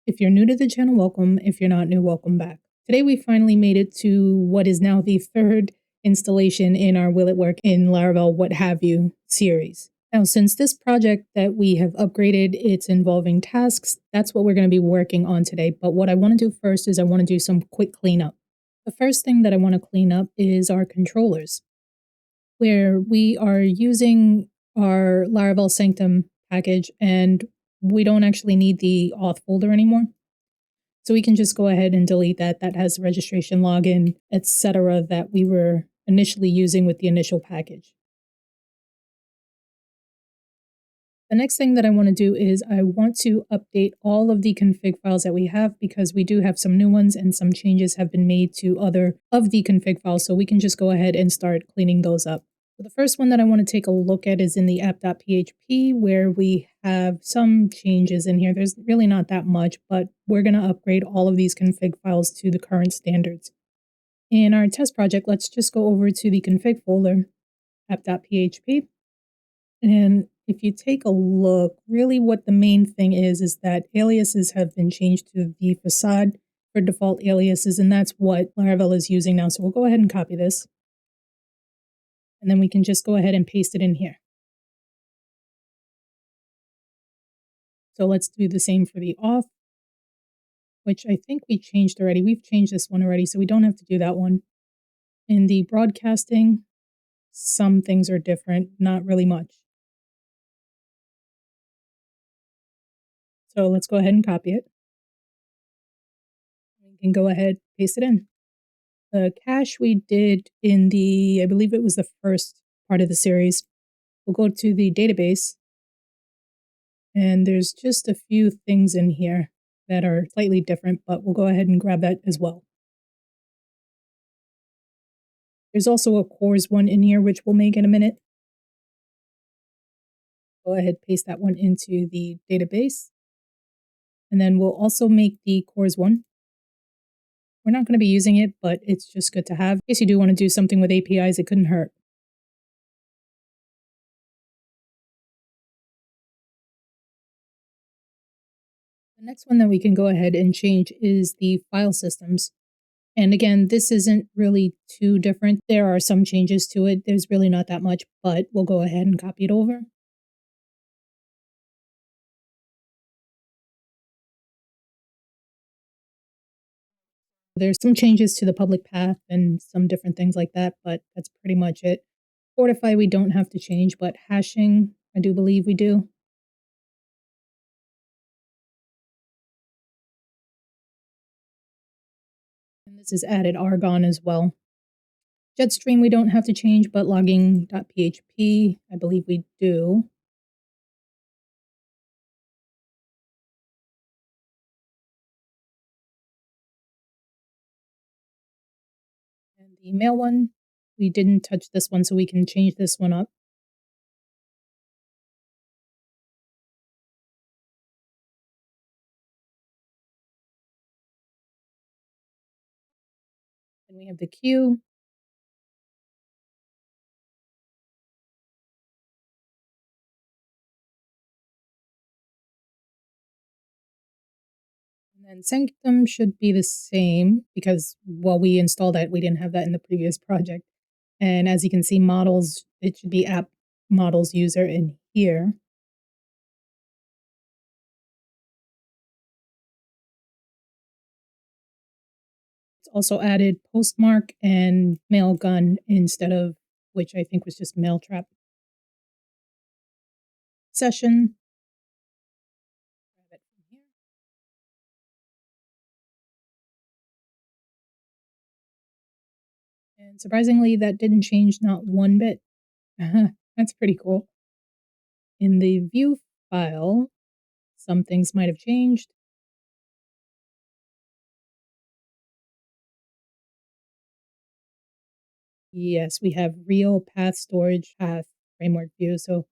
If you're new to the channel, welcome. If you're not new, welcome back. Today we finally made it to what is now the third installation in our Will It Work in Laravel What Have You series. Now, since this project that we have upgraded, it's involving tasks, that's what we're going to be working on today. But what I want to do first is I want to do some quick cleanup. The first thing that I want to clean up is our controllers, where we are using our Laravel Sanctum package and we don't actually need the auth folder anymore. So we can just go ahead and delete that. That has registration, login, etc. that we were initially using with the initial package. The next thing that I want to do is I want to update all of the config files that we have because we do have some new ones and some changes have been made to other of the config files. So we can just go ahead and start cleaning those up. So the first one that I want to take a look at is in the app.php, where we have some changes in here. There's really not that much, but we're going to upgrade all of these config files to the current standards. In our test project, let's just go over to the config folder, app.php. And if you take a look, really what the main thing is that aliases have been changed to the facade for default aliases, and that's what Laravel is using now. So we'll go ahead and copy this. And then we can just go ahead and paste it in here. So let's do the same for the auth, which I think we changed already. We've changed this one already, so we don't have to do that one. In the broadcasting, some things are different, not really much. So let's go ahead and copy it. We can go ahead, paste it in. The cache we did in I believe it was the first part of the series. We'll go to the database, and there's just a few things in here that are slightly different, but we'll go ahead and grab that as well. There's also a cores one in here, which we'll make in a minute. Go ahead, paste that one into the database. And then we'll also make the cores one. We're not going to be using it, but it's just good to have. In case you do want to do something with APIs, it couldn't hurt. The next one that we can go ahead and change is the file systems. And again, this isn't really too different. There are some changes to it. There's really not that much, but we'll go ahead and copy it over. There's some changes to the public path and some different things like that, but that's pretty much it. Fortify, we don't have to change, but hashing, I do believe we do. And this is added Argon as well. Jetstream, we don't have to change, but logging.php, I believe we do. And the mail one, we didn't touch this one, so we can change this one up. Then we have the queue. And then Sanctum should be the same because while we installed that, we didn't have that in the previous project. And as you can see, models, it should be app models user in here. It's also added postmark and mail gun instead of, which I think was just mail trap. Session. Grab it from here. And surprisingly, that didn't change not one bit. That's pretty cool. In the view file, some things might have changed. Yes, we have real path storage path framework view, so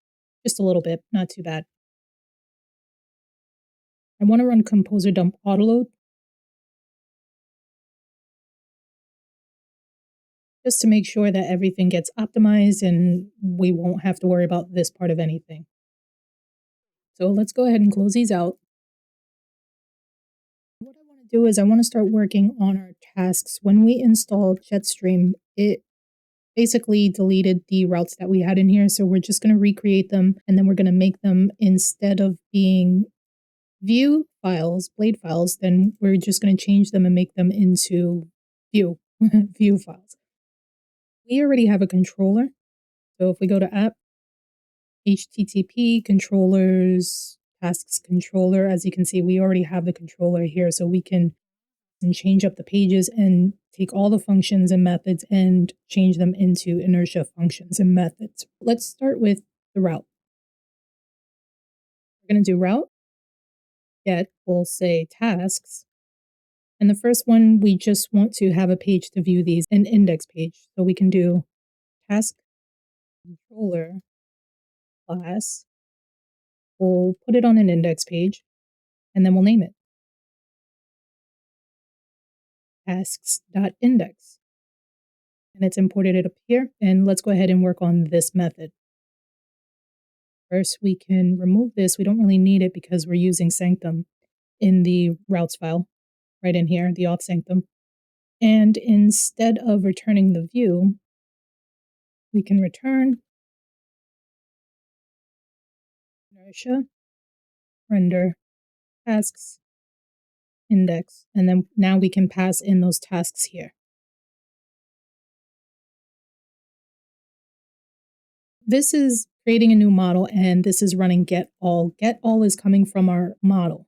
just a little bit, not too bad. I want to run composer dump autoload just to make sure that everything gets optimized and we won't have to worry about this part of anything. So let's go ahead and close these out. do is I want to start working on our tasks. When we installed Jetstream, it basically deleted the routes that we had in here. So we're just going to recreate them and then we're going to make them, instead of being view files, blade files, then we're just going to change them and make them into view, view files. We already have a controller. So if we go to app, HTTP controllers, tasks controller, as you can see, we already have the controller here. So we can change up the pages and take all the functions and methods and change them into inertia functions and methods. Let's start with the route. We're going to do route get, we'll say tasks. And the first one, we just want to have a page to view these, an index page. So we can do task controller class. We'll put it on an index page and then we'll name it tasks.index. And it's imported it up here. And let's go ahead and work on this method. First, we can remove this. We don't really need it because we're using Sanctum in the routes file right in here, the auth Sanctum. And instead of returning the view, we can return inertia render tasks index. And then now we can pass in those tasks here. This is creating a new model, and this is running get all. Get all is coming from our model.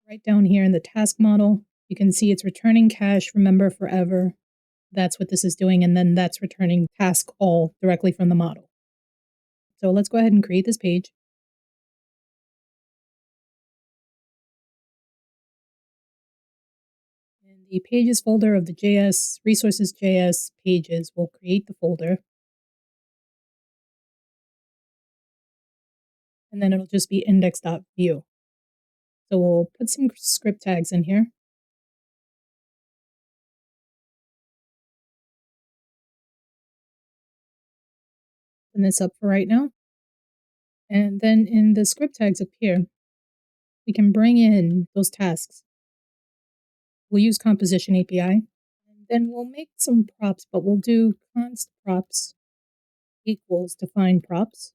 Right down here in the task model, you can see it's returning cache, remember forever. That's what this is doing, and then that's returning task all directly from the model. So let's go ahead and create this page. In the pages folder of the JS, resources.js pages, we'll create the folder. And then it'll just be index.view. So we'll put some script tags in here. Open this up for right now. And then in the script tags up here, we can bring in those tasks. We'll use composition API. And then we'll make some props, but we'll do const props equals define props.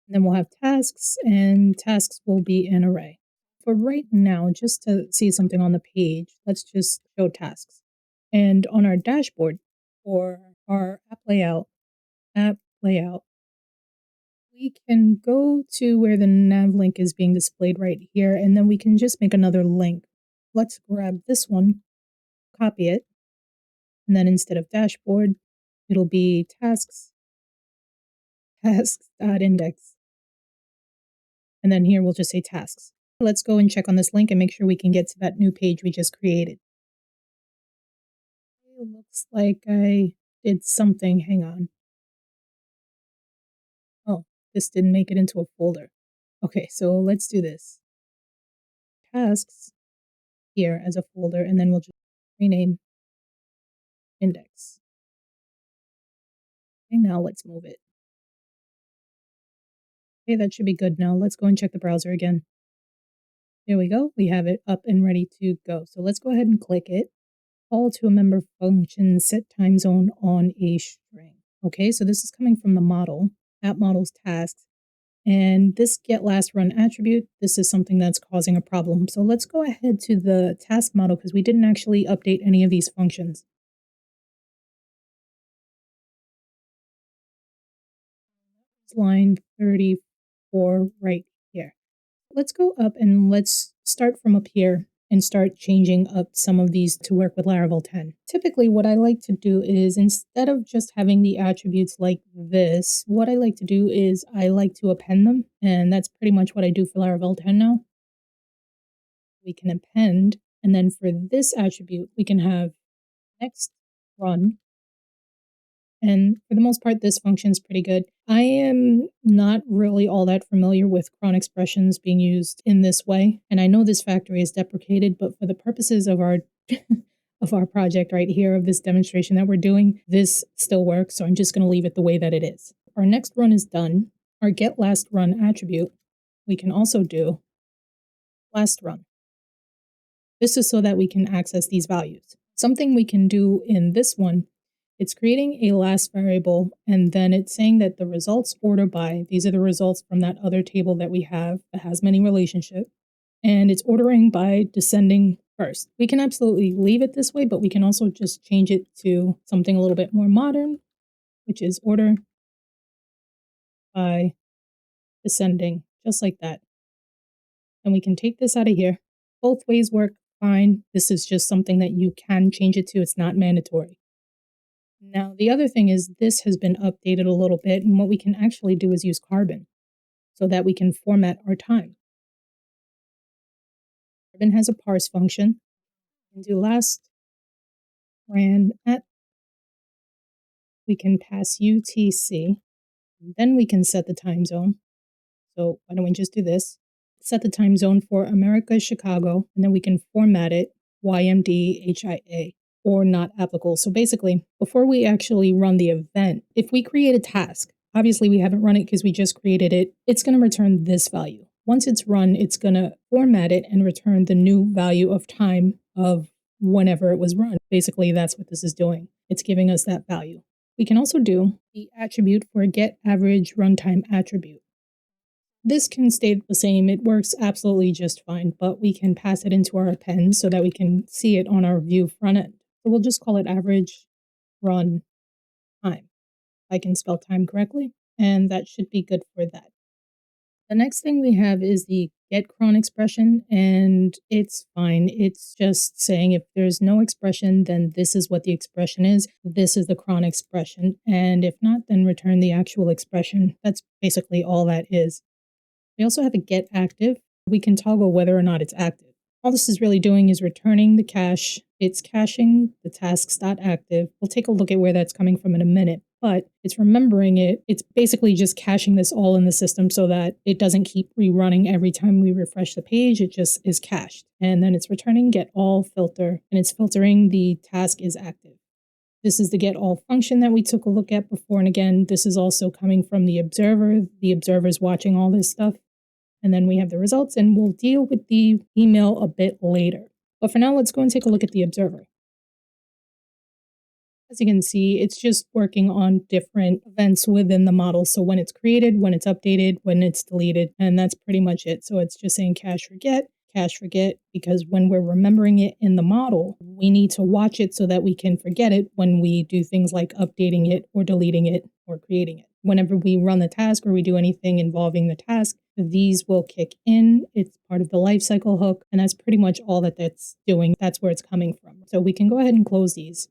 And then we'll have tasks, and tasks will be an array. For right now, just to see something on the page, let's just show tasks. And on our dashboard for our app layout, we can go to where the nav link is being displayed right here, and then we can just make another link. Let's grab this one, copy it, and then instead of dashboard, it'll be tasks.index. And then here we'll just say tasks. Let's go and check on this link and make sure we can get to that new page we just created. It looks like I did something. Hang on. Oh, this didn't make it into a folder. Okay, so let's do this. Tasks here as a folder, and then we'll just rename index. Okay, now let's move it. Okay, that should be good now. Let's go and check the browser again. There we go. We have it up and ready to go. So let's go ahead and click it. Call to a member function, set time zone on a string. Okay, so this is coming from the model, app models tasks. And this get last run attribute, this is something that's causing a problem. So let's go ahead to the task model because we didn't actually update any of these functions. Line 34 right here. Let's go up and let's start from up here and start changing up some of these to work with Laravel 10. Typically, what I like to do is, instead of just having the attributes like this, what I like to do is I like to append them, and that's pretty much what I do for Laravel 10 now. We can append, and then for this attribute, we can have next run. And for the most part, this function is pretty good. I am not really all that familiar with cron expressions being used in this way. And I know this factory is deprecated, but for the purposes of our of our project right here, of this demonstration that we're doing, this still works. So I'm just going to leave it the way that it is. Our next run is done. Our get last run attribute, we can also do last run. This is so that we can access these values. Something we can do in this one, it's creating a last variable, and then it's saying that the results order by, these are the results from that other table that we have that has many relationships, and it's ordering by descending first. We can absolutely leave it this way, but we can also just change it to something a little bit more modern, which is order by descending, just like that. And we can take this out of here. Both ways work fine. This is just something that you can change it to. It's not mandatory. Now, the other thing is this has been updated a little bit, and what we can actually do is use Carbon so that we can format our time. Carbon has a parse function. We can do last ran at. We can pass UTC. And then we can set the time zone. So why don't we just do this? Set the time zone for America, Chicago, and then we can format it YMDHIA or not applicable. So basically, before we actually run the event, if we create a task, obviously we haven't run it because we just created it, it's going to return this value. Once it's run, it's going to format it and return the new value of time of whenever it was run. Basically, that's what this is doing. It's giving us that value. We can also do the attribute for get average runtime attribute. This can stay the same. It works absolutely just fine, but we can pass it into our append so that we can see it on our view front end. So we'll just call it average run time. I can spell time correctly, and that should be good for that. The next thing we have is the get cron expression, and it's fine. It's just saying if there's no expression, then this is what the expression is. This is the cron expression, and if not, then return the actual expression. That's basically all that is. We also have a get active. We can toggle whether or not it's active. All this is really doing is returning the cache. It's caching the tasks.active. We'll take a look at where that's coming from in a minute, but it's remembering it. It's basically just caching this all in the system so that it doesn't keep rerunning every time we refresh the page. It just is cached. And then it's returning get all filter, and it's filtering the task is active. This is the get all function that we took a look at before. And again, this is also coming from the observer. The observer is watching all this stuff. And then we have the results, and we'll deal with the email a bit later. But for now, let's go and take a look at the observer. As you can see, it's just working on different events within the model. So when it's created, when it's updated, when it's deleted, and that's pretty much it. So it's just saying cache forget, because when we're remembering it in the model, we need to watch it so that we can forget it when we do things like updating it or deleting it or creating it. Whenever we run the task or we do anything involving the task, these will kick in. It's part of the lifecycle hook, and that's pretty much all that that's doing. That's where it's coming from. So we can go ahead and close these.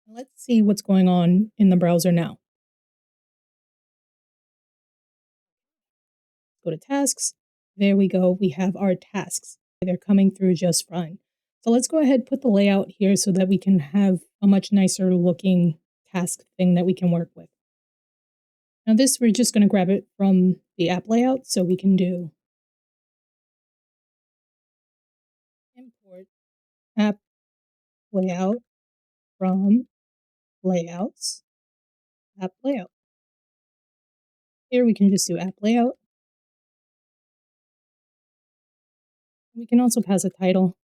Let's see what's going on in the browser now. Go to tasks. There we go. We have our tasks. They're coming through just fine. So let's go ahead and put the layout here so that we can have a much nicer looking task thing that we can work with. Now this, we're just going to grab it from the app layout. So we can do import app layout from layouts, app layout. Here we can just do app layout. We can also pass a title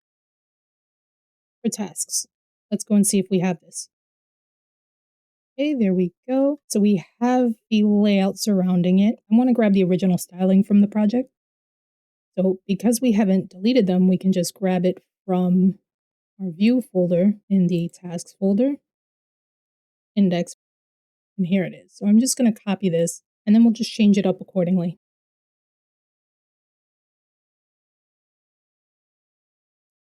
for tasks. Let's go and see if we have this. Okay, there we go. So we have the layout surrounding it. I want to grab the original styling from the project. So because we haven't deleted them, we can just grab it from our view folder in the tasks folder, index, and here it is. So I'm just going to copy this, and then we'll just change it up accordingly.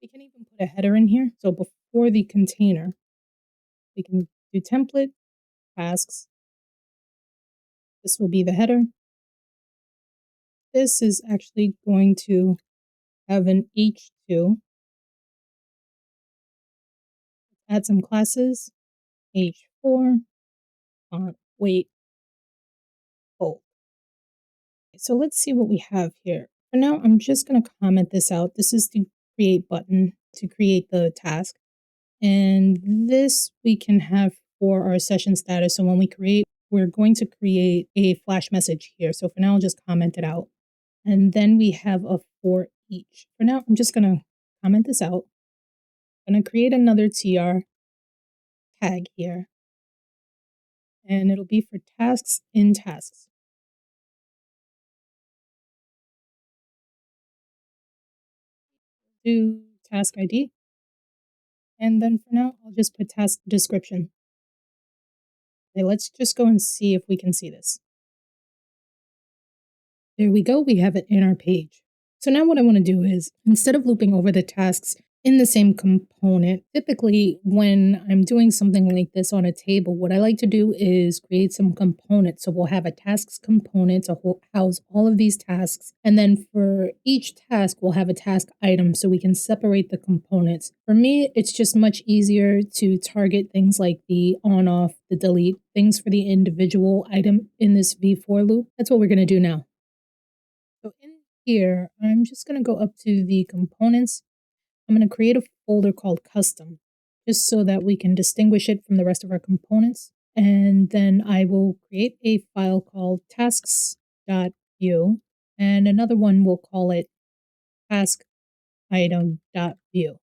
We can even put a header in here. So before the container, we can do template, tasks. This will be the header. This is actually going to have an H2. Add some classes, H4, font, weight, bold. So let's see what we have here. For now, I'm just going to comment this out. This is the create button to create the task. And this we can have for our session status. So when we create, we're going to create a flash message here. So for now, I'll just comment it out. And then we have a for each. For now, I'm just gonna comment this out. I'm gonna create another TR tag here, and it'll be for tasks in tasks. Do task ID, and then for now, I'll just put task description. Okay, let's just go and see if we can see this. There we go, we have it in our page. So now what I want to do is, instead of looping over the tasks in the same component, typically when I'm doing something like this on a table, what I like to do is create some components. So we'll have a tasks component to house all of these tasks. And then for each task, we'll have a task item so we can separate the components. For me, it's just much easier to target things like the on, off, the delete, things for the individual item in this v-for loop. That's what we're going to do now. So in here, I'm just going to go up to the components. I'm going to create a folder called custom, just so that we can distinguish it from the rest of our components. And then I will create a file called tasks.view, and another one we'll call it taskitem.view.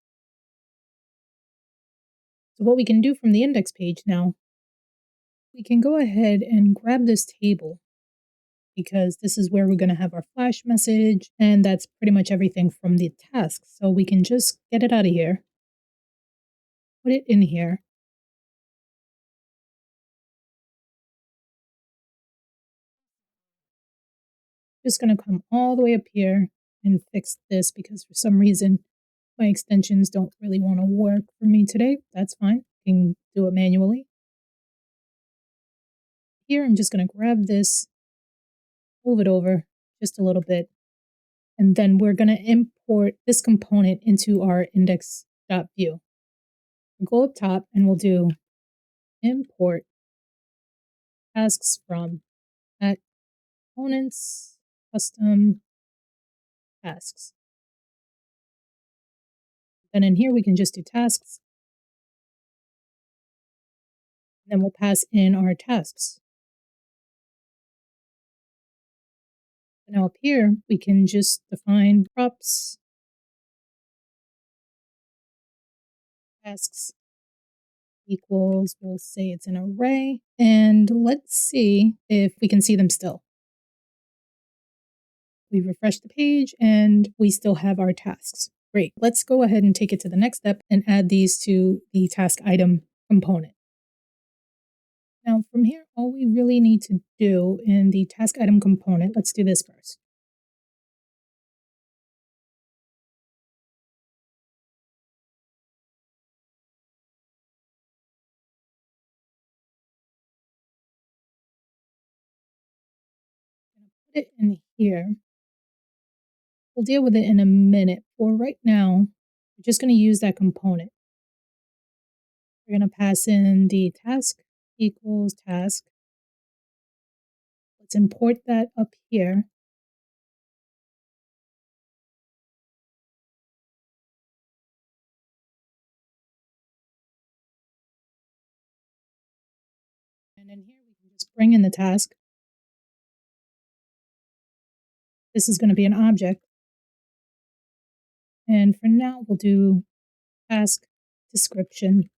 So what we can do from the index page now, we can go ahead and grab this table, because this is where we're going to have our flash message, and that's pretty much everything from the task. So we can just get it out of here, put it in here. Just going to come all the way up here and fix this, because for some reason my extensions don't really want to work for me today. That's fine. I can do it manually. Here, I'm just going to grab this, move it over just a little bit, and then we're going to import this component into our index.view. We'll go up top and we'll do import tasks from at components custom tasks. Then in here we can just do tasks. Then we'll pass in our tasks. Now up here we can just define props tasks equals, we'll say it's an array, and let's see if we can see them still. We refresh the page and we still have our tasks. Great. Let's go ahead and take it to the next step and add these to the task item component. Now from here, all we really need to do in the task item component, let's do this first. Put it in here. We'll deal with it in a minute. For right now, we're just going to use that component. We're going to pass in the task equals task. Let's import that up here. And in here, we can just bring in the task. This is going to be an object. And for now, we'll do task description.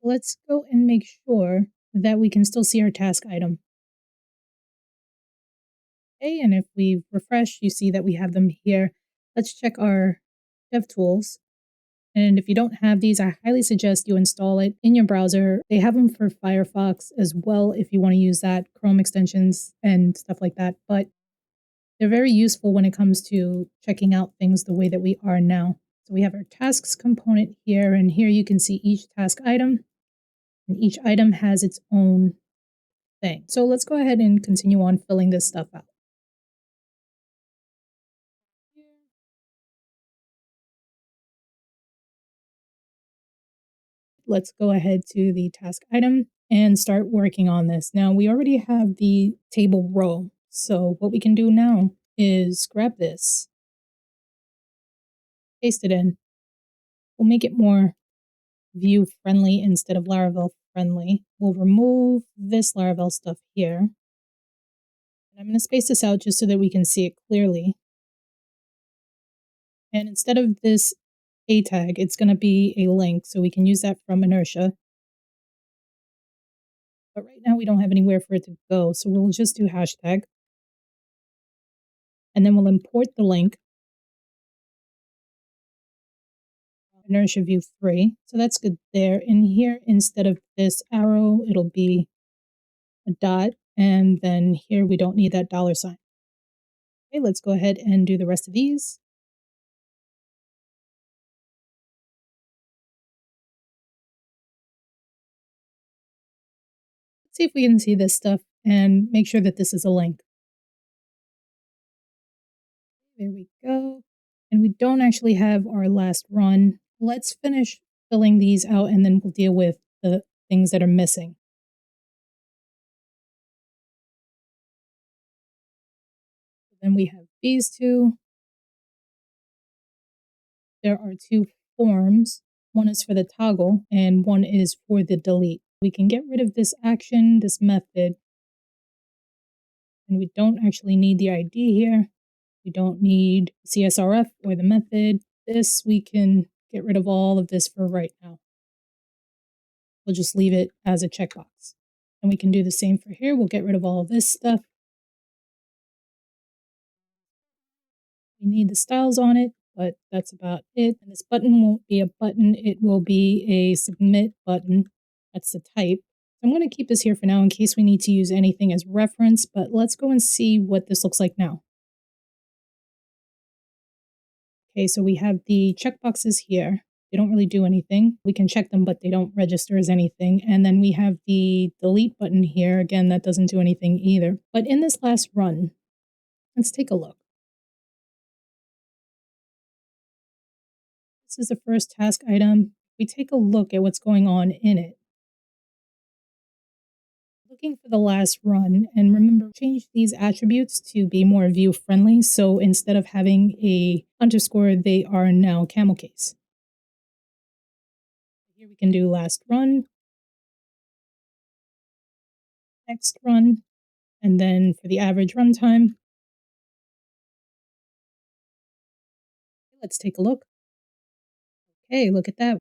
Let's go and make sure that we can still see our task item. Okay, and if we refresh, you see that we have them here. Let's check our DevTools. And if you don't have these, I highly suggest you install it in your browser. They have them for Firefox as well if you want to use that, Chrome extensions and stuff like that. But they're very useful when it comes to checking out things the way that we are now. So we have our tasks component here, and here you can see each task item, and each item has its own thing. So let's go ahead and continue on filling this stuff out. Let's go ahead to the task item and start working on this. Now we already have the table row. So what we can do now is grab this, paste it in. We'll make it more view friendly instead of Laravel friendly. We'll remove this Laravel stuff here. I'm going to space this out just so that we can see it clearly. And instead of this a tag, it's going to be a link, so we can use that from inertia. But right now we don't have anywhere for it to go, so we'll just do hashtag. And then we'll import the link. Inertia view 3. So that's good there. In here, instead of this arrow, it'll be a dot. And then here we don't need that $sign. Okay, let's go ahead and do the rest of these. Let's see if we can see this stuff and make sure that this is a link. There we go. And we don't actually have our last run. Let's finish filling these out and then we'll deal with the things that are missing. Then we have these two. There are two forms. One is for the toggle and one is for the delete. We can get rid of this action, this method, and we don't actually need the ID here. We don't need CSRF or the method. This, we can get rid of all of this for right now. We'll just leave it as a checkbox. And we can do the same for here. We'll get rid of all of this stuff. We need the styles on it, but that's about it. And this button won't be a button. It will be a submit button. That's the type. I'm going to keep this here for now in case we need to use anything as reference, but let's go and see what this looks like now. Okay, so we have the checkboxes here. They don't really do anything. We can check them, but they don't register as anything. And then we have the delete button here. Again, that doesn't do anything either. But in this last run, let's take a look. This is the first task item. We take a look at what's going on in it. Looking for the last run, and remember, change these attributes to be more view friendly. So instead of having a underscore, they are now camel case. Here we can do last run, next run, and then for the average runtime, let's take a look. Okay, look at that.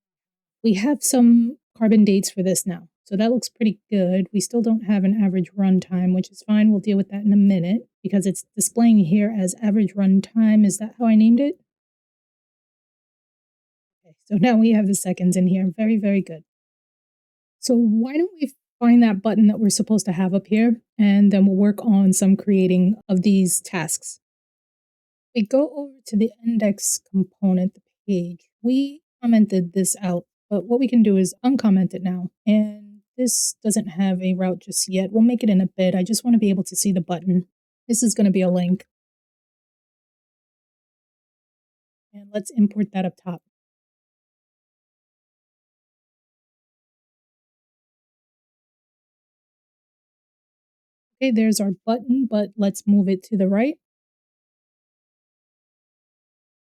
We have some carbon dates for this now. So that looks pretty good. We still don't have an average runtime, which is fine. We'll deal with that in a minute because it's displaying here as average runtime. Is that how I named it? Okay, so now we have the seconds in here. Very, very good. So why don't we find that button that we're supposed to have up here, and then we'll work on some creating of these tasks. We go over to the index component, the page. We commented this out, but what we can do is uncomment it now. And this doesn't have a route just yet. We'll make it in a bit. I just want to be able to see the button. This is going to be a link. And let's import that up top. Okay, there's our button, but let's move it to the right.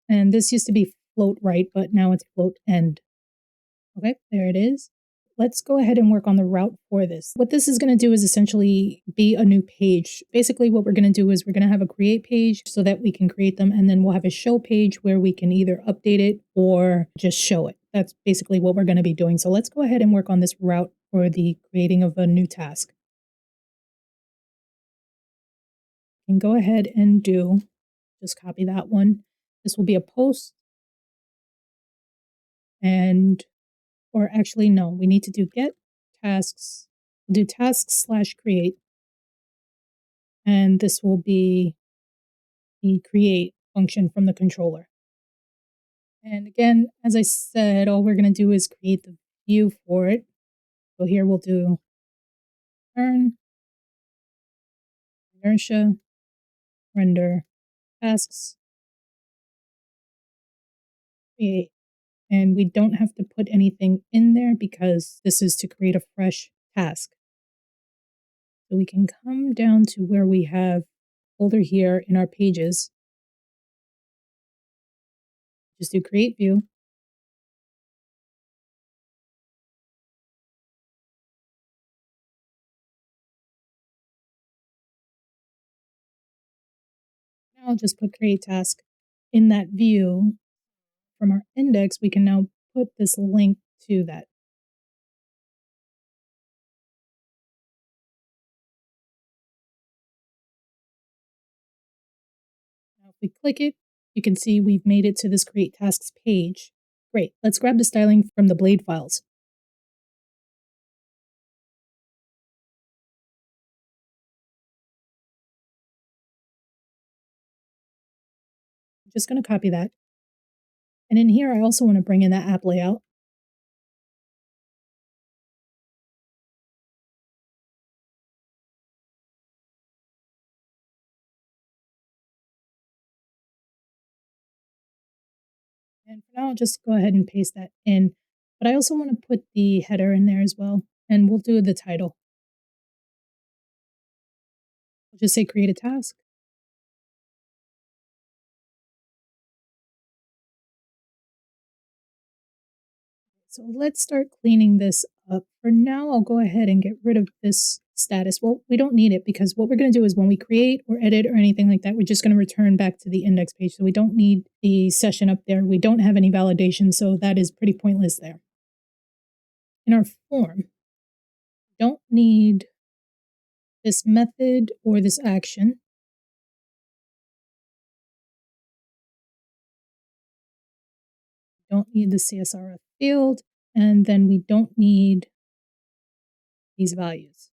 And this used to be float right, but now it's float end. Okay, there it is. Let's go ahead and work on the route for this. What this is going to do is essentially be a new page. Basically, what we're going to do is we're going to have a create page so that we can create them, and then we'll have a show page where we can either update it or just show it. That's basically what we're going to be doing. So let's go ahead and work on this route for the creating of a new task. And go ahead and just copy that one. This will be a post. And, or actually, no, we need to do get tasks. We'll do tasks/create. And this will be the create function from the controller. And again, as I said, all we're going to do is create the view for it. So here we'll do turn, inertia, render, tasks, create. And we don't have to put anything in there because this is to create a fresh task. So we can come down to where we have folder here in our pages. Just do create view. Now I'll just put create task in that view from our index. We can now put this link to that. Now if we click it, you can see we've made it to this create tasks page. Great, let's grab the styling from the blade files. I'm just going to copy that. And in here, I also want to bring in that app layout. And for now, I'll just go ahead and paste that in. But I also want to put the header in there as well. And we'll do the title. I'll just say create a task. So let's start cleaning this up. For now, I'll go ahead and get rid of this status. Well, we don't need it because what we're going to do is when we create or edit or anything like that, we're just going to return back to the index page. So we don't need the session up there. We don't have any validation, so that is pretty pointless there. In our form, don't need this method or this action. Don't need the CSRF field, and then we don't need these values.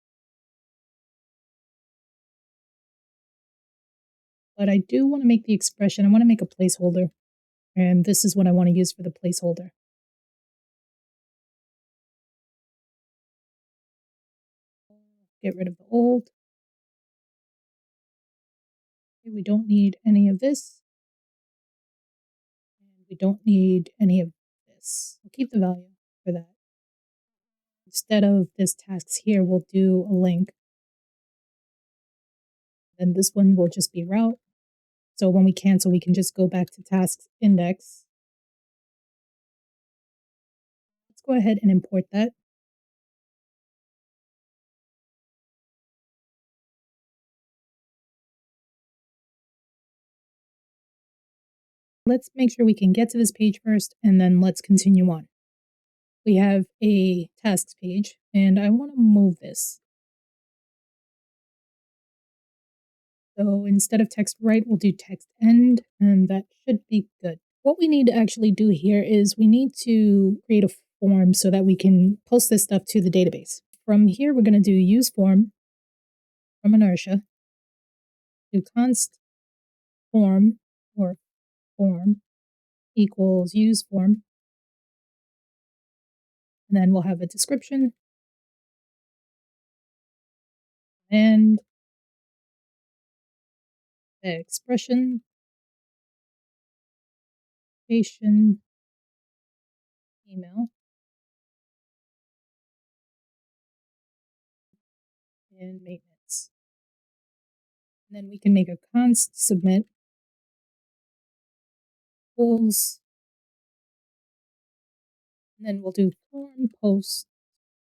But I do want to make the expression, I want to make a placeholder, and this is what I want to use for the placeholder. Get rid of the old. Okay, we don't need any of this. And we don't need any of this. We'll keep the value for that. Instead of this tasks here, we'll do a link. Then this one will just be route. So when we cancel, we can just go back to tasks index. Let's go ahead and import that. Let's make sure we can get to this page first, and then let's continue on. We have a tasks page, and I want to move this. So instead of text right, we'll do text end, and that should be good. What we need to actually do here is we need to create a form so that we can post this stuff to the database. From here, we're going to do use form from inertia, do const form or form equals use form, and then we'll have a description and the expression, patient, email, and maintenance. And then we can make a const submit equals, and then we'll do form post.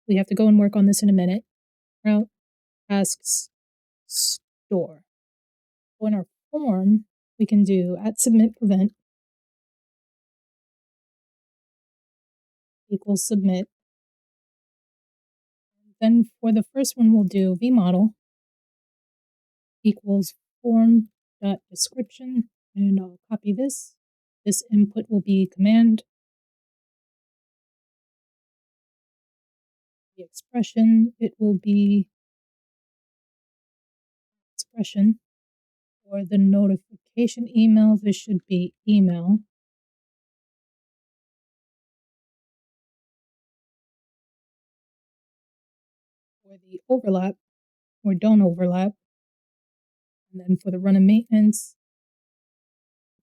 We have to go and work on this in a minute. Route tasks store. So in our form, we can do @submit prevent equals submit. Then for the first one, we'll do vmodel equals form.description, and I'll copy this. This input will be command. The expression, it will be expression. For the notification email, this should be email. For the overlap, or don't overlap. And then for the run of maintenance,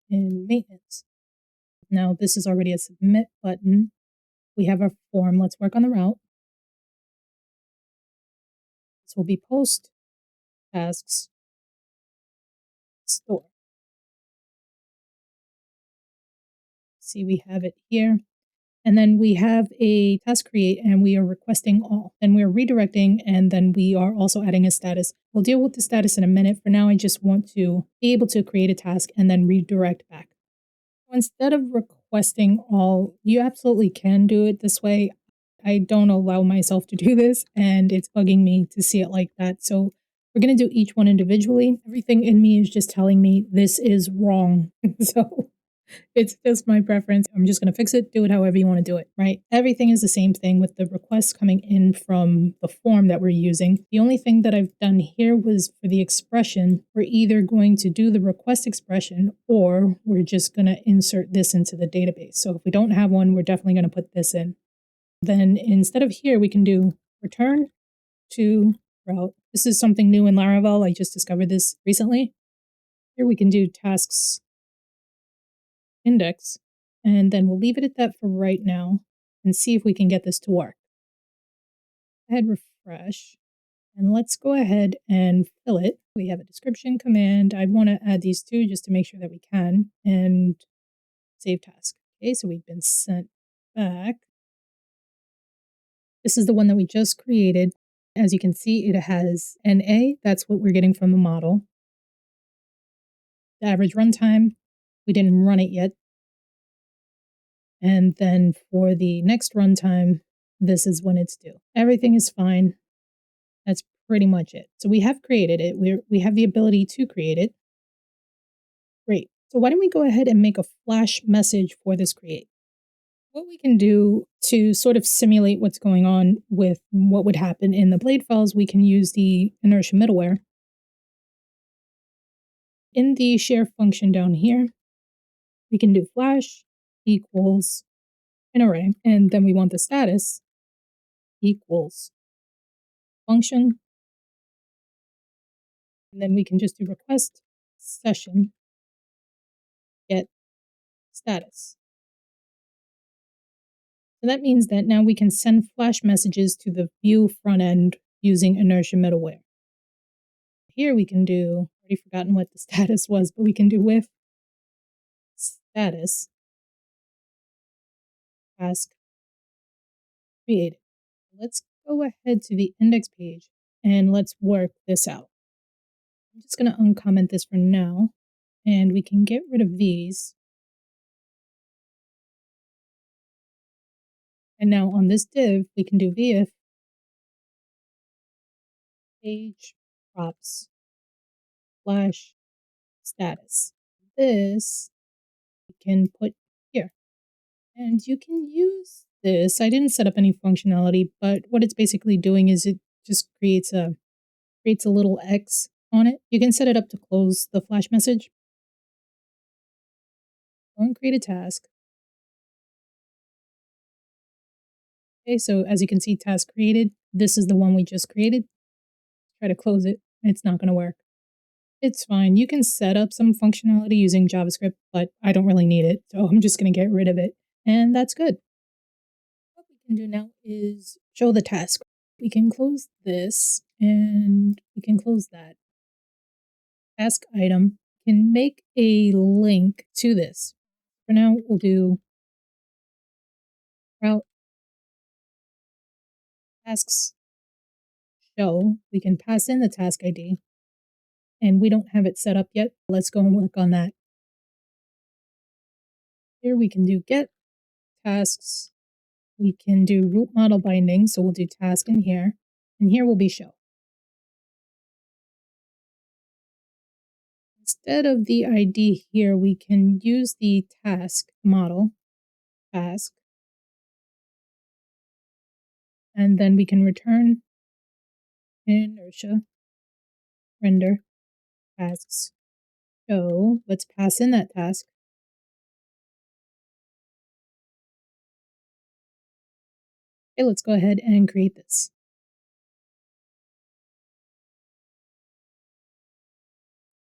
in maintenance. Now this is already a submit button. We have our form. Let's work on the route. This will be post tasks store. See, we have it here. And then we have a task create and we are requesting all. Then we're redirecting and then we are also adding a status. We'll deal with the status in a minute. For now, I just want to be able to create a task and then redirect back. Instead of requesting all, you absolutely can do it this way. I don't allow myself to do this and it's bugging me to see it like that. So we're going to do each one individually. Everything in me is just telling me this is wrong. So it's just my preference. I'm just going to fix it, do it however you want to do it, right? Everything is the same thing with the requests coming in from the form that we're using. The only thing that I've done here was for the expression, we're either going to do the request expression or we're just going to insert this into the database. So if we don't have one, we're definitely going to put this in. Then instead of here, we can do return to route. This is something new in Laravel. I just discovered this recently. Here we can do tasks index, and then we'll leave it at that for right now and see if we can get this to work. Go ahead, refresh, and let's go ahead and fill it. We have a description command. I want to add these two just to make sure that we can, and save task. Okay, so we've been sent back. This is the one that we just created. As you can see, it has NA. That's what we're getting from the model. The average runtime, we didn't run it yet. And then for the next runtime, this is when it's due. Everything is fine. That's pretty much it. So we have created it. We have the ability to create it. Great. So why don't we go ahead and make a flash message for this create? What we can do to sort of simulate what's going on with what would happen in the blade files, we can use the inertia middleware. In the share function down here, we can do flash equals an array, and then we want the status equals function, and then we can just do request session get status. So that means that now we can send flash messages to the Vue front end using inertia middleware. Here we can do, already forgotten what the status was, but we can do with status task created. Let's go ahead to the index page and let's work this out. I'm just going to uncomment this for now, and we can get rid of these. And now on this div, we can do vif page props flash status. This we can put here. And you can use this. I didn't set up any functionality, but what it's basically doing is it just creates a little X on it. You can set it up to close the flash message. Go and create a task. Okay, so as you can see, task created. This is the one we just created. Try to close it. It's not going to work. It's fine. You can set up some functionality using JavaScript, but I don't really need it. So I'm just going to get rid of it. And that's good. What we can do now is show the task. We can close this and we can close that. Task item can make a link to this. For now, we'll do route tasks show. We can pass in the task ID and we don't have it set up yet. Let's go and work on that. Here we can do get tasks. We can do root model binding. So we'll do task in here, and here will be show. Instead of the ID here, we can use the task model, task, and then we can return inertia, render, tasks, show. Let's pass in that task. Okay, let's go ahead and create this.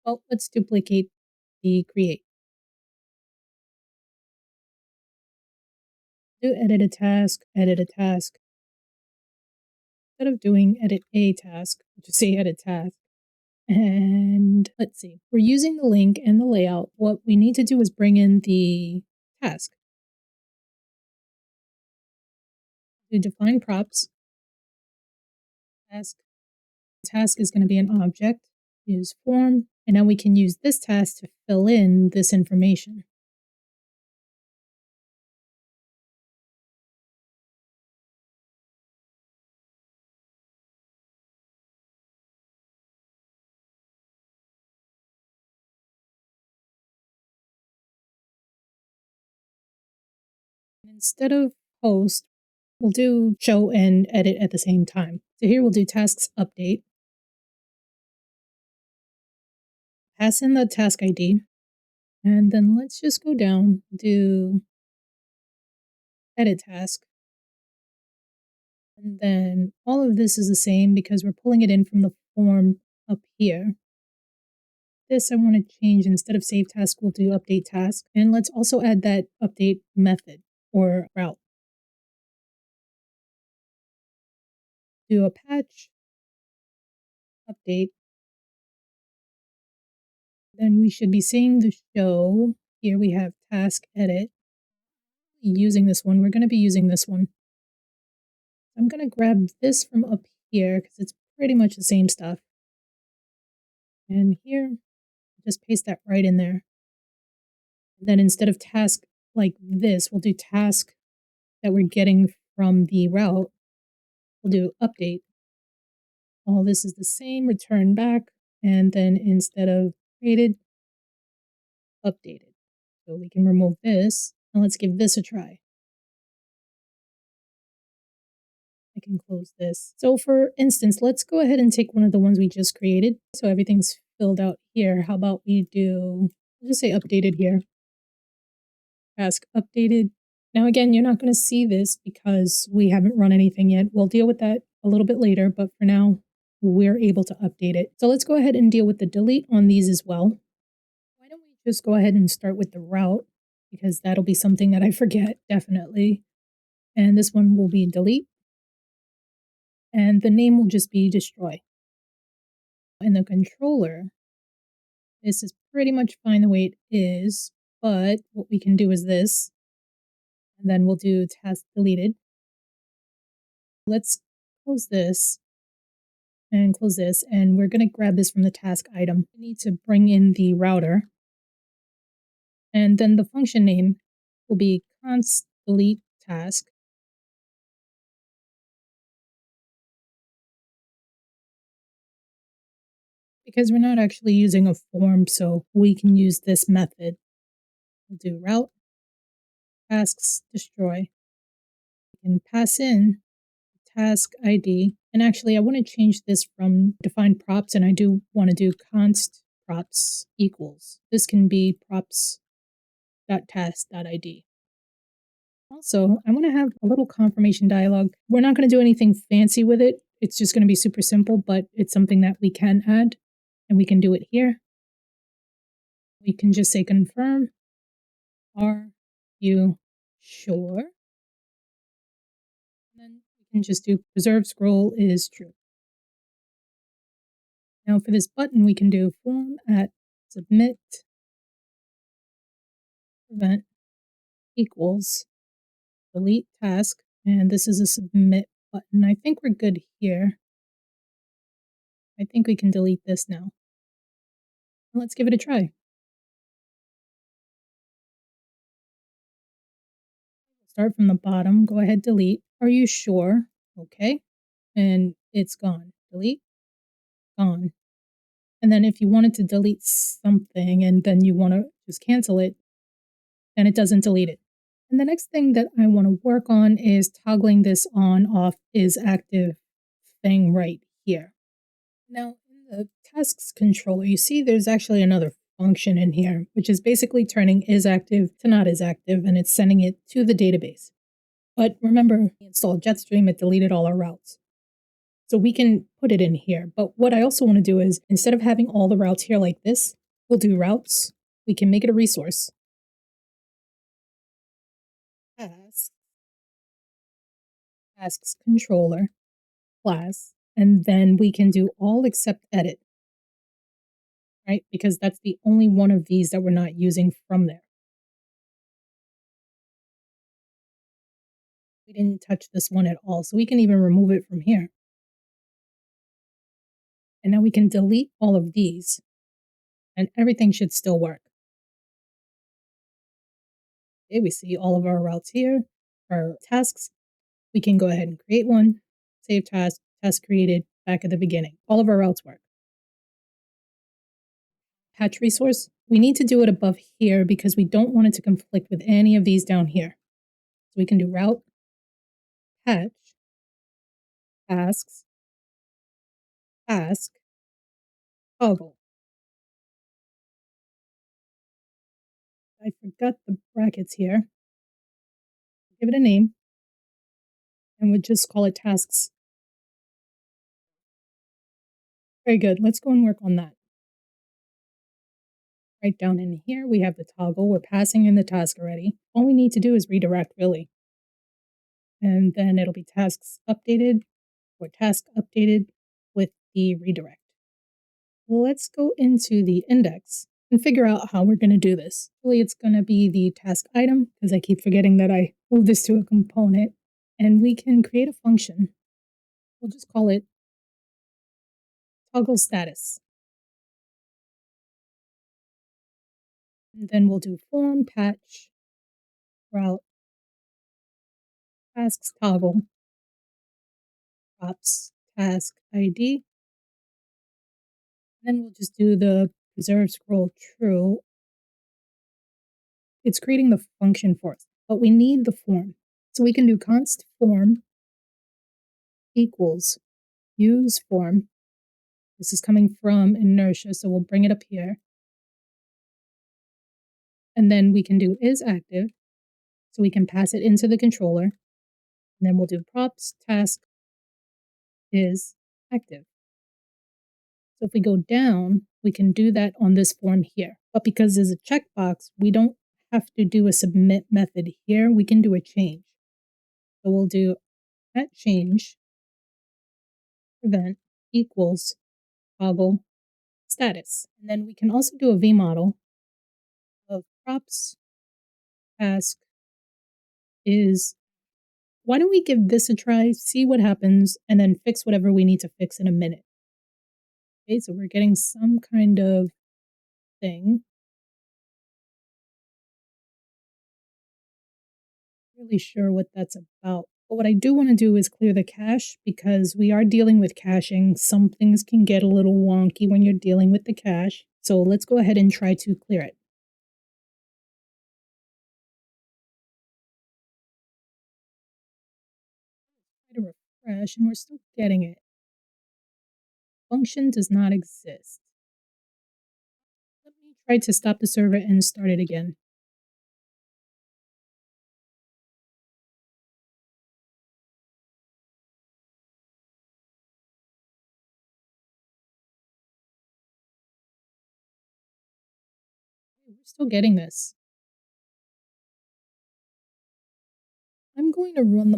Well, let's duplicate the create. Do edit a task, edit a task. Instead of doing edit a task, just say edit task. And let's see, we're using the link and the layout. What we need to do is bring in the task. Do define props. Task is going to be an object. Use form. And now we can use this task to fill in this information. Instead of post, we'll do show and edit at the same time. So here we'll do tasks update. Pass in the task ID. And then let's just go down, do edit task. And then all of this is the same because we're pulling it in from the form up here. This I want to change. Instead of save task, we'll do update task. And let's also add that update method or route. Do a patch, update. Then we should be seeing the show. Here we have task edit. Using this one, we're going to be using this one. I'm going to grab this from up here because it's pretty much the same stuff. And here, just paste that right in there. And then instead of task like this, we'll do task that we're getting from the route. We'll do update. All this is the same, return back. And then instead of created, updated. So we can remove this. And let's give this a try. I can close this. So for instance, let's go ahead and take one of the ones we just created. So everything's filled out here. How about we do, I'll just say updated here. Task updated. Now again, you're not going to see this because we haven't run anything yet. We'll deal with that a little bit later, but for now, we're able to update it. So let's go ahead and deal with the delete on these as well. Why don't we just go ahead and start with the route, because that'll be something that I forget, definitely. And this one will be delete. And the name will just be destroy. In the controller, this is pretty much fine the way it is, but what we can do is this, and then we'll do task deleted. Let's close this and close this, and we're going to grab this from the task item. We need to bring in the router, and then the function name will be const delete task. Because we're not actually using a form, so we can use this method. We'll do route tasks destroy. We can pass in task ID. And actually, I want to change this from define props, and I do want to do const props equals. This can be props.task.id. Also, I want to have a little confirmation dialog. We're not going to do anything fancy with it. It's just going to be super simple, but it's something that we can add, and we can do it here. We can just say confirm. Are you sure? And then we can just do preserve scroll is true. Now for this button, we can do form at submit event equals delete task. And this is a submit button. I think we're good here. I think we can delete this now. Let's give it a try. Start from the bottom, go ahead, delete. Are you sure? Okay. And it's gone. Delete, gone. And then if you wanted to delete something and then you want to just cancel it, then it doesn't delete it. And the next thing that I want to work on is toggling this on off is active thing right here. Now in the tasks controller, you see there's actually another function in here, which is basically turning is active to not is active, and it's sending it to the database. But remember, we installed Jetstream, it deleted all our routes. So we can put it in here. But what I also want to do is, instead of having all the routes here like this, we'll do routes. We can make it a resource. Tasks controller class. And then we can do all except edit. Right? Because that's the only one of these that we're not using from there. We didn't touch this one at all, so we can even remove it from here. And now we can delete all of these, and everything should still work. Okay, we see all of our routes here, our tasks. We can go ahead and create one, save task, task created, back at the beginning. All of our routes work. Patch resource, we need to do it above here because we don't want it to conflict with any of these down here. So we can do route, patch, tasks, task, toggle. I forgot the brackets here. Give it a name, and we'll just call it tasks. Very good. Let's go and work on that. Right down in here, we have the toggle. We're passing in the task already. All we need to do is redirect, really. And then it'll be tasks updated or task updated with the redirect. Let's go into the index and figure out how we're going to do this. Really, it's going to be the task item because I keep forgetting that I moved this to a component. And we can create a function. We'll just call it toggle status. And then we'll do form, patch, route, tasks toggle, props, task ID. Then we'll just do the preserve scroll true. It's creating the function for us, but we need the form. So we can do const form equals use form. This is coming from inertia, so we'll bring it up here. And then we can do is active, so we can pass it into the controller. And then we'll do props task is active. So if we go down, we can do that on this form here. But because there's a checkbox, we don't have to do a submit method here. We can do a change. So we'll do at change event equals toggle status. And then we can also do a V model of props task is, why don't we give this a try, see what happens, and then fix whatever we need to fix in a minute. Okay, so we're getting some kind of thing. Really sure what that's about. But what I do want to do is clear the cache because we are dealing with caching. Some things can get a little wonky when you're dealing with the cache. So let's go ahead and try to clear it. Try to refresh and we're still getting it. Function does not exist. Let me try to stop the server and start it again. We're still getting this. I'm going to run the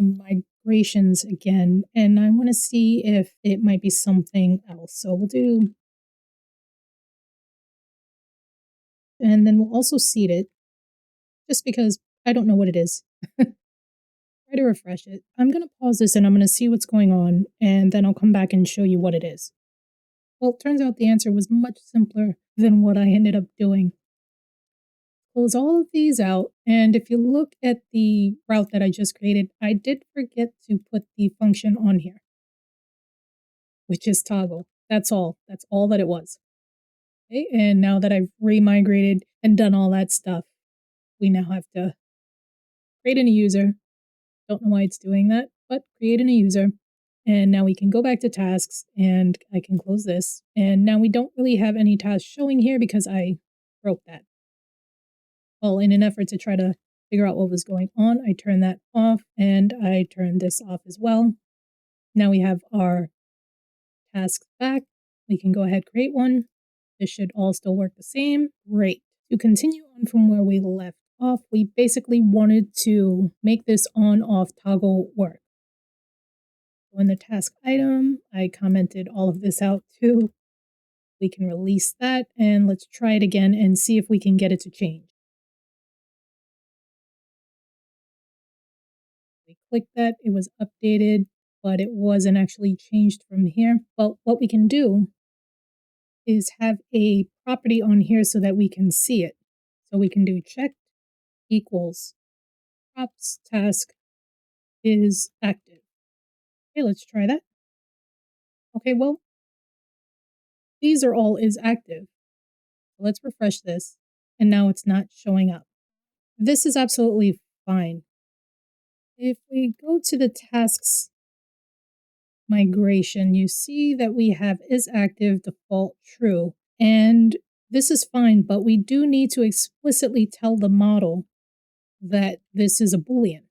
migrations again, and I want to see if it might be something else. So we'll do, and then we'll also seed it, just because I don't know what it is. Try to refresh it. I'm going to pause this and I'm going to see what's going on, and then I'll come back and show you what it is. Well, it turns out the answer was much simpler than what I ended up doing. Close all of these out, and if you look at the route that I just created, I did forget to put the function on here, which is toggle. That's all. That's all that it was. Okay, and now that I've remigrated and done all that stuff, we now have to create a new user. Don't know why it's doing that, but create a new user. And now we can go back to tasks and I can close this. And now we don't really have any tasks showing here because I broke that. Well, in an effort to try to figure out what was going on, I turned that off and I turned this off as well. Now we have our tasks back. We can go ahead, create one. This should all still work the same. Great. To continue on from where we left off, we basically wanted to make this on-off toggle work. So in the task item, I commented all of this out too. We can release that and let's try it again and see if we can get it to change. We click that, it was updated, but it wasn't actually changed from here. Well, what we can do is have a property on here so that we can see it. So we can do check equals props task is active. Okay, let's try that. Okay, well, these are all is active. Let's refresh this, and now it's not showing up. This is absolutely fine. If we go to the tasks migration, you see that we have is active default true, and this is fine, but we do need to explicitly tell the model that this is a Boolean.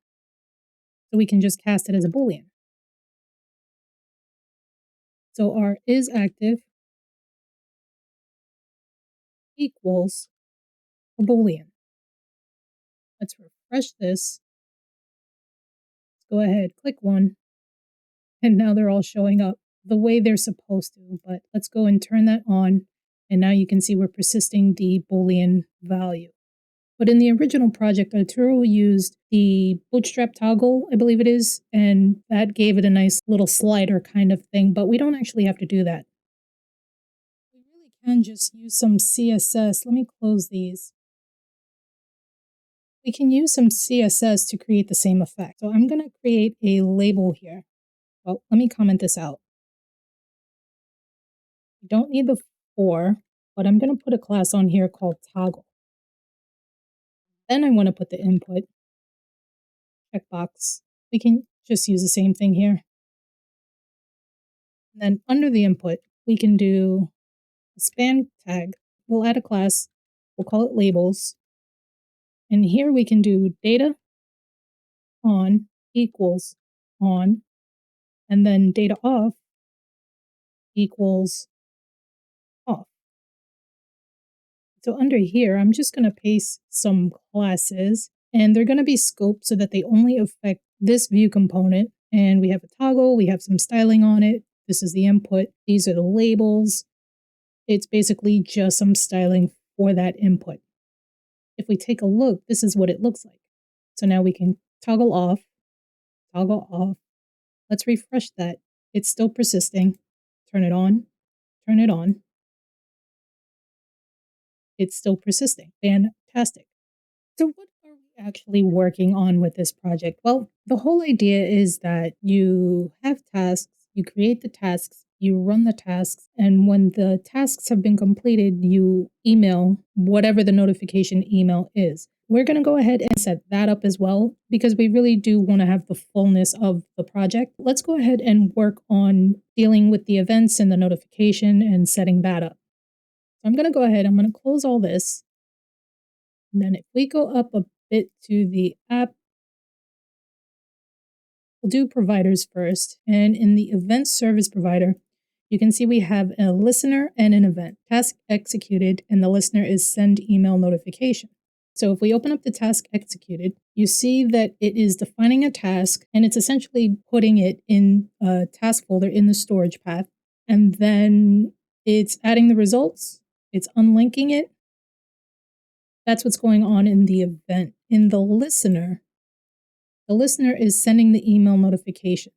So we can just cast it as a Boolean. So our is active equals a Boolean. Let's refresh this. Let's go ahead, click one, and now they're all showing up the way they're supposed to. But let's go and turn that on, and now you can see we're persisting the Boolean value. But in the original project, Arturo used the bootstrap toggle, I believe it is, and that gave it a nice little slider kind of thing, but we don't actually have to do that. We really can just use some CSS. Let me close these. We can use some CSS to create the same effect. So I'm going to create a label here. Well, let me comment this out. You don't need the for, but I'm going to put a class on here called toggle. Then I want to put the input checkbox. We can just use the same thing here. And then under the input, we can do a span tag. We'll add a class. We'll call it labels. And here we can do data on equals on, and then data off equals off. So under here, I'm just going to paste some classes, and they're going to be scoped so that they only affect this view component. And we have a toggle, we have some styling on it. This is the input. These are the labels. It's basically just some styling for that input. If we take a look, this is what it looks like. So now we can toggle off, toggle off. Let's refresh that. It's still persisting. Turn it on, turn it on. It's still persisting. Fantastic. So what are we actually working on with this project? Well, the whole idea is that you have tasks, you create the tasks, you run the tasks, and when the tasks have been completed, you email whatever the notification email is. We're going to go ahead and set that up as well because we really do want to have the fullness of the project. Let's go ahead and work on dealing with the events and the notification and setting that up. So I'm going to go ahead, I'm going to close all this. And then if we go up a bit to the app, we'll do providers first. And in the event service provider, you can see we have a listener and an event. Task executed, and the listener is send email notification. So if we open up the task executed, you see that it is defining a task, and it's essentially putting it in a task folder in the storage path. And then it's adding the results, it's unlinking it. That's what's going on in the event. In the listener is sending the email notification.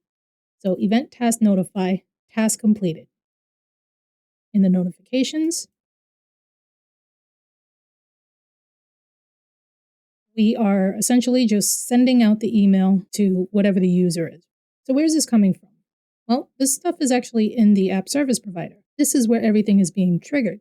So event task notify, task completed. In the notifications, we are essentially just sending out the email to whatever the user is. So where's this coming from? Well, this stuff is actually in the app service provider. This is where everything is being triggered.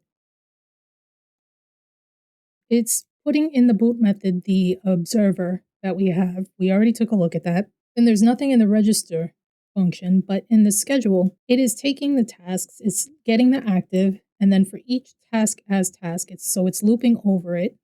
It's putting in the boot method the observer that we have. We already took a look at that. And there's nothing in the register function, but in the schedule, it is taking the tasks, it's getting the active, and then for each task as task, it's looping over it.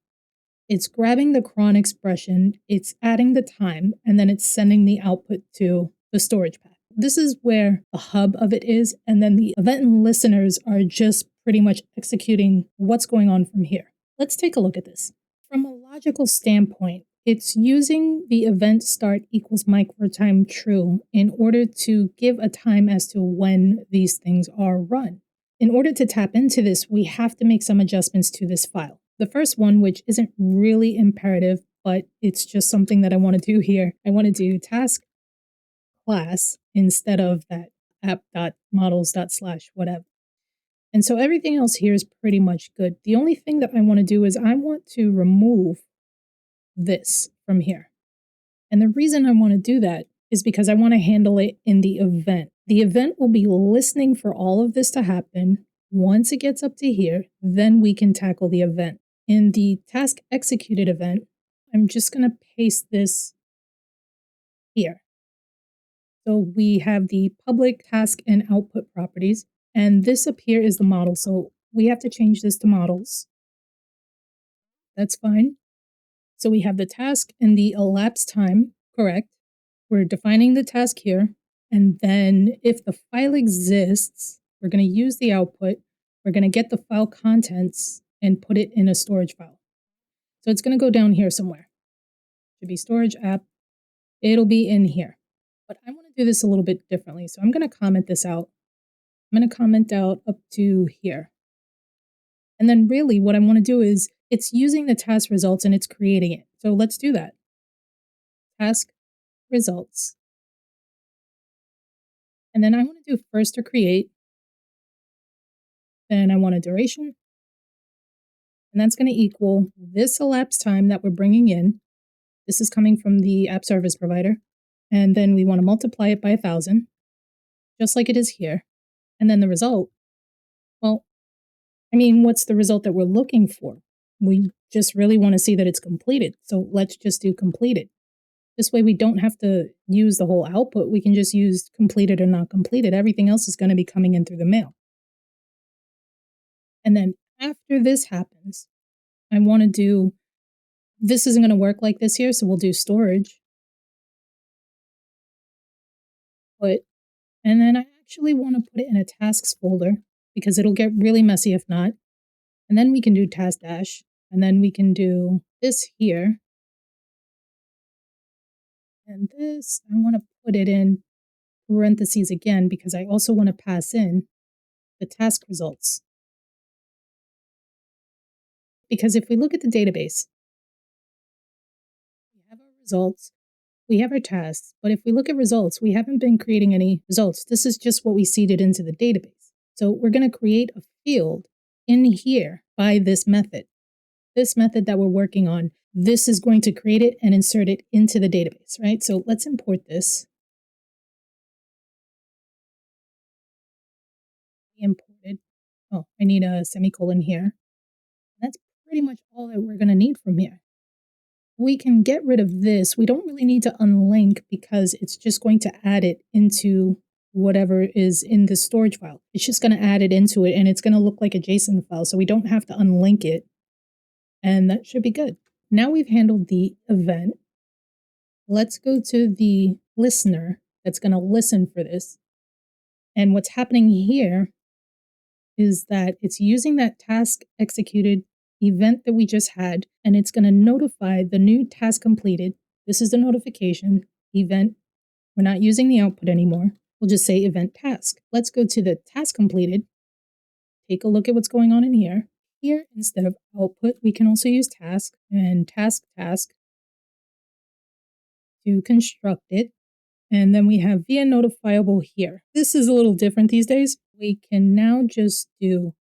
It's grabbing the cron expression, it's adding the time, and then it's sending the output to the storage path. This is where the hub of it is, and then the event and listeners are just pretty much executing what's going on from here. Let's take a look at this. From a logical standpoint, it's using the event start equals microtime true in order to give a time as to when these things are run. In order to tap into this, we have to make some adjustments to this file. The first one, which isn't really imperative, but it's just something that I want to do here. I want to do task class instead of that app.models.slash whatever. And so everything else here is pretty much good. The only thing that I want to do is I want to remove this from here. And the reason I want to do that is because I want to handle it in the event. The event will be listening for all of this to happen. Once it gets up to here, then we can tackle the event. In the task executed event, I'm just going to paste this here. So we have the public task and output properties, and this up here is the model. So we have to change this to models. That's fine. So we have the task and the elapsed time, correct? We're defining the task here. And then if the file exists, we're going to use the output. We're going to get the file contents and put it in a storage file. So it's going to go down here somewhere. Should be storage app. It'll be in here. But I want to do this a little bit differently. So I'm going to comment this out. I'm going to comment out up to here. And then really what I want to do is it's using the task results and it's creating it. So let's do that. Task results. And then I want to do first to create. Then I want a duration. And that's going to equal this elapsed time that we're bringing in. This is coming from the app service provider. And then we want to multiply it by 1,000, just like it is here. And then the result, well, I mean, what's the result that we're looking for? We just really want to see that it's completed. So let's just do completed. This way we don't have to use the whole output. We can just use completed or not completed. Everything else is going to be coming in through the mail. And then after this happens, I want to do, this isn't going to work like this here. So we'll do storage. And then I actually want to put it in a tasks folder because it'll get really messy if not. And then we can do task dash. And then we can do this here. And this, I want to put it in parentheses again because I also want to pass in the task results. Because if we look at the database, we have our results, we have our tasks, but if we look at results, we haven't been creating any results. This is just what we seeded into the database. So we're going to create a field in here by this method. This method that we're working on, this is going to create it and insert it into the database, right? So let's import this. Imported. Oh, I need a semicolon here. That's pretty much all that we're going to need from here. We can get rid of this. We don't really need to unlink because it's just going to add it into whatever is in the storage file. It's just going to add it into it and it's going to look like a JSON file. So we don't have to unlink it. And that should be good. Now we've handled the event. Let's go to the listener that's going to listen for this. And what's happening here is that it's using that task executed event that we just had, and it's going to notify the new task completed. This is the notification event. We're not using the output anymore. We'll just say event task. Let's go to the task completed. Take a look at what's going on in here. Here, instead of output, we can also use task and task to construct it. And then we have via notifiable here. This is a little different these days. We can now just do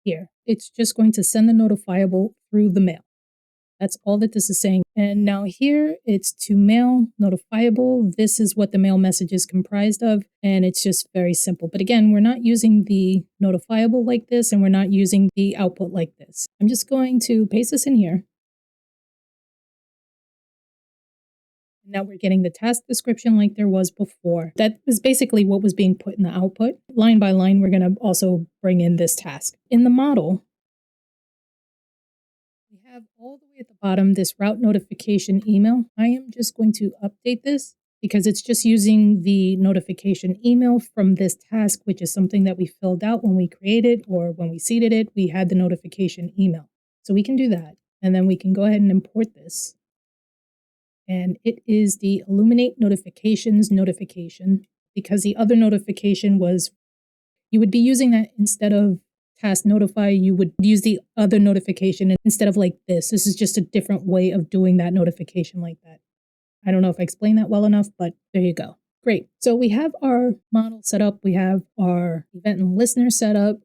here. It's just going to send the notifiable through the mail. That's all that this is saying. And now here it's to mail notifiable. This is what the mail message is comprised of. And it's just very simple. But again, we're not using the notifiable like this and we're not using the output like this. I'm just going to paste this in here. Now we're getting the task description like there was before. That was basically what was being put in the output. Line by line, we're going to also bring in this task. In the model, we have all the way at the bottom this route notification email. I am just going to update this because it's just using the notification email from this task, which is something that we filled out when we created or when we seeded it. We had the notification email. So we can do that. And then we can go ahead and import this. And it is the Illuminate Notifications notification because the other notification was, you would be using that instead of task notify, you would use the other notification instead of like this. This is just a different way of doing that notification like that. I don't know if I explained that well enough, but there you go. Great. So we have our model set up. We have our event and listener set up.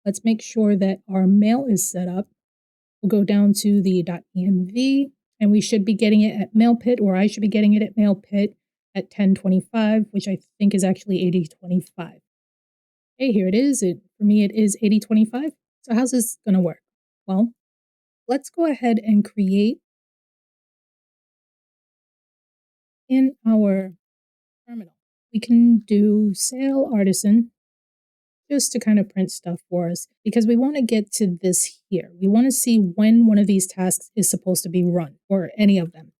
Let's make sure that our mail is set up. We'll go down to the .env, and we should be getting it at MailPit, or I should be getting it at MailPit at 1025, which I think is actually 8025. Hey, here it is. For me, it is 8025. So how's this going to work? Well, let's go ahead and create in our terminal. We can do sale artisan just to kind of print stuff for us, because we want to get to this here. We want to see when one of these tasks is supposed to be run, or any of them.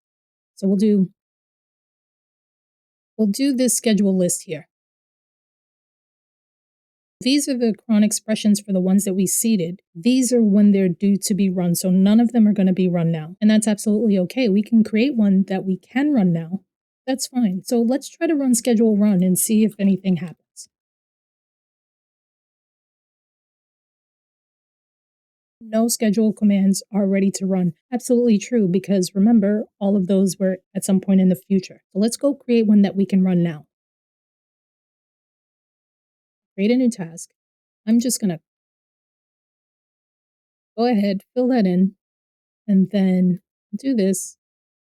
So we'll do this schedule list here. These are the cron expressions for the ones that we seeded. These are when they're due to be run, so none of them are going to be run now. And that's absolutely okay. We can create one that we can run now. That's fine. So let's try to run schedule run and see if anything happens. No schedule commands are ready to run. Absolutely true, because remember, all of those were at some point in the future. So let's go create one that we can run now. Create a new task. I'm just going to go ahead, fill that in, and then do this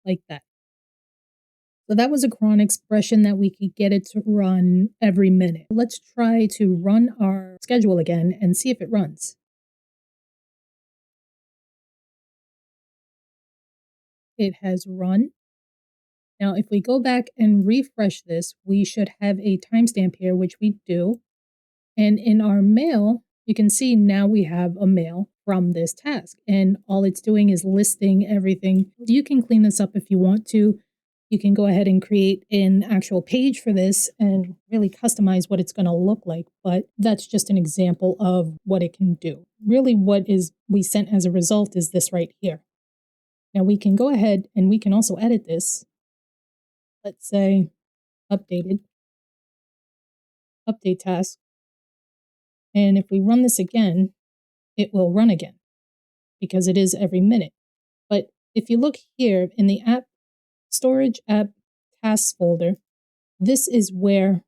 like that. So that was a cron expression that we could get it to run every minute. Let's try to run our schedule again and see if it runs. It has run. Now, if we go back and refresh this, we should have a timestamp here, which we do. And in our mail, you can see now we have a mail from this task, and all it's doing is listing everything. You can clean this up if you want to. You can go ahead and create an actual page for this and really customize what it's going to look like, but that's just an example of what it can do. Really, what is we sent as a result is this right here. Now we can go ahead and we can also edit this. Let's say updated, update task. And if we run this again, it will run again because it is every minute. But if you look here in the app storage app tasks folder, this is where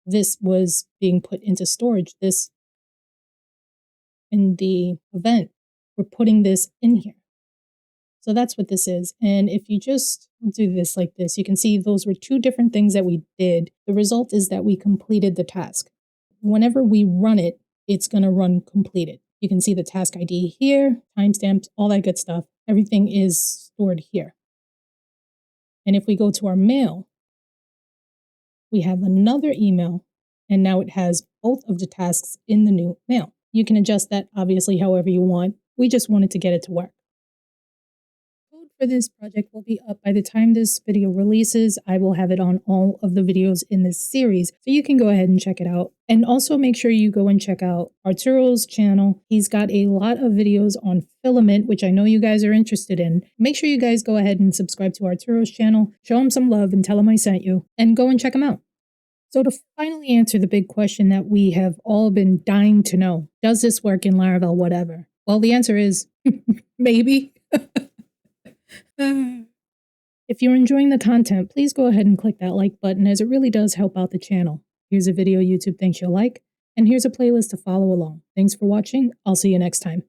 this was being put into storage. This in the event, we're putting this in here. So that's what this is. And if you just do this like this, you can see those were two different things that we did. The result is that we completed the task. Whenever we run it, it's going to run completed. You can see the task ID here, timestamps, all that good stuff. Everything is stored here. And if we go to our mail, we have another email, and now it has both of the tasks in the new mail. You can adjust that obviously however you want. We just wanted to get it to work. Code for this project will be up by the time this video releases. I will have it on all of the videos in this series, so you can go ahead and check it out. And also make sure you go and check out Arturo's channel. He's got a lot of videos on filament, which I know you guys are interested in. Make sure you guys go ahead and subscribe to Arturo's channel, show him some love and tell him I sent you, and go and check him out. So to finally answer the big question that we have all been dying to know, does this work in Laravel whatever? Well, the answer is maybe. If you're enjoying the content, please go ahead and click that like button, as it really does help out the channel. Here's a video YouTube thinks you'll like, and here's a playlist to follow along. Thanks for watching. I'll see you next time.